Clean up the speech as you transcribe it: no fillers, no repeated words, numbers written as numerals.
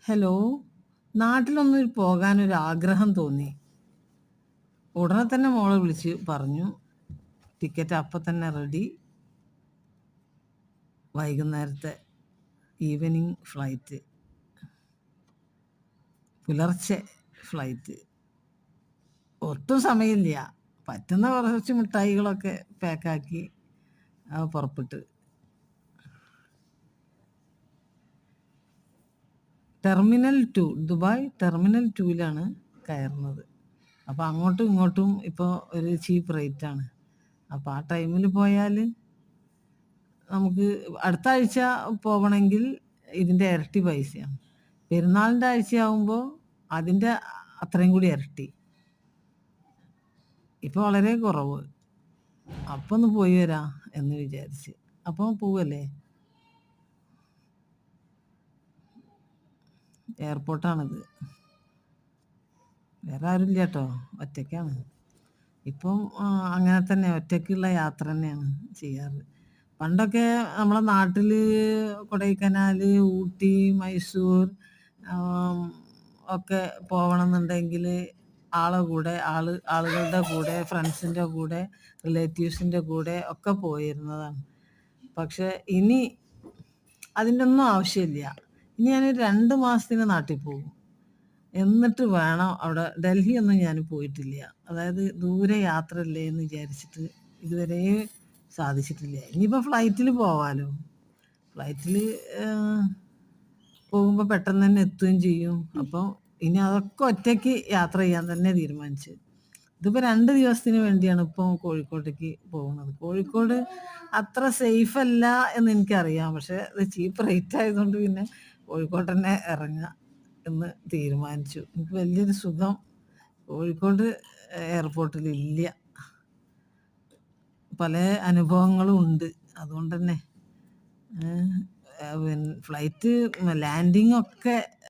Hello. നാട്ടിലൊന്ന് പോകാനൊരു ആഗ്രഹം തോന്നി. ഉടനെ തന്നെ മോളെ വിളിച്ച് പറഞ്ഞു. ടിക്കറ്റ് അപ്പം തന്നെ റെഡി. വൈകുന്നേരത്തെ ഈവനിങ് ഫ്ലൈറ്റ്. പുലർച്ചെ ഫ്ലൈറ്റ്. ഒട്ടും സമയമില്ല. പറ്റുന്ന കുറച്ച് മിഠായികളൊക്കെ പാക്കാക്കി പുറപ്പെട്ട്. ടെർമിനൽ 2 ദുബായ് ടെർമിനൽ 2ലാണ് കയറുന്നത്. അപ്പോൾ അങ്ങോട്ടും ഇങ്ങോട്ടും ഇപ്പോൾ ഒരു ചീപ്പ് റേറ്റാണ്. അപ്പോൾ ആ ടൈമിൽ പോയാൽ നമുക്ക് അടുത്ത ആഴ്ച പോകണമെങ്കിൽ ഇതിൻ്റെ ഇരട്ടി പൈസയാണ്. പെരുന്നാളിൻ്റെ ആഴ്ചയാകുമ്പോൾ അതിൻ്റെ അത്രയും കൂടി ഇരട്ടി. ഇപ്പോൾ വളരെ കുറവ്. അപ്പോൾ ഒന്ന് പോയി വരാം എന്ന് വിചാരിച്ച്. അപ്പോൾ പോവല്ലേ? എയർപോർട്ടാണിത്. വേറെ ആരുമില്ല കേട്ടോ, ഒറ്റയ്ക്കാണ്. ഇപ്പം അങ്ങനെ തന്നെ ഒറ്റയ്ക്കുള്ള യാത്ര തന്നെയാണ് ചെയ്യാറ്. പണ്ടൊക്കെ നമ്മളെ നാട്ടിൽ കൊടൈക്കനാൽ, ഊട്ടി, മൈസൂർ ഒക്കെ പോകണമെന്നുണ്ടെങ്കിൽ ആളുകളുടെ കൂടെ, ഫ്രണ്ട്സിൻ്റെ കൂടെ, റിലേറ്റീവ്സിൻ്റെ കൂടെ ഒക്കെ പോയിരുന്നതാണ്. പക്ഷെ ഇനി അതിൻ്റെ ഒന്നും ആവശ്യമില്ല. ഇനി ഞാനൊരു 2 മാസത്തിന് നാട്ടിൽ പോകും. എന്നിട്ട് വേണം അവിടെ. ഡൽഹിയൊന്നും ഞാൻ പോയിട്ടില്ല. അതായത് ദൂരെ യാത്രയല്ലേ എന്ന് വിചാരിച്ചിട്ട് ഇതുവരെ സാധിച്ചിട്ടില്ല. ഇനിയിപ്പോൾ ഫ്ലൈറ്റിൽ പോവാലോ. ഫ്ലൈറ്റിൽ പോകുമ്പോൾ പെട്ടെന്ന് തന്നെ എത്തുകയും ചെയ്യും. അപ്പം ഇനി അതൊക്കെ ഒറ്റയ്ക്ക് യാത്ര ചെയ്യാൻ തന്നെ തീരുമാനിച്ചു. ഇതിപ്പോൾ 2 ദിവസത്തിന് വേണ്ടിയാണ് ഇപ്പം കോഴിക്കോട്ടേക്ക് പോകുന്നത്. കോഴിക്കോട് അത്ര സേഫ് അല്ല എന്ന് എനിക്കറിയാം. പക്ഷേ അത് ചീപ്പ് റേറ്റ് ആയതുകൊണ്ട് പിന്നെ കോഴിക്കോട്ട് തന്നെ ഇറങ്ങുക എന്ന് തീരുമാനിച്ചു. എനിക്ക് വലിയൊരു സുഖം കോഴിക്കോട് എയർപോർട്ടിലില്ല. പല അനുഭവങ്ങളും ഉണ്ട്. അതുകൊണ്ട് തന്നെ ഫ്ലൈറ്റ് ലാൻഡിങ്ങൊക്കെ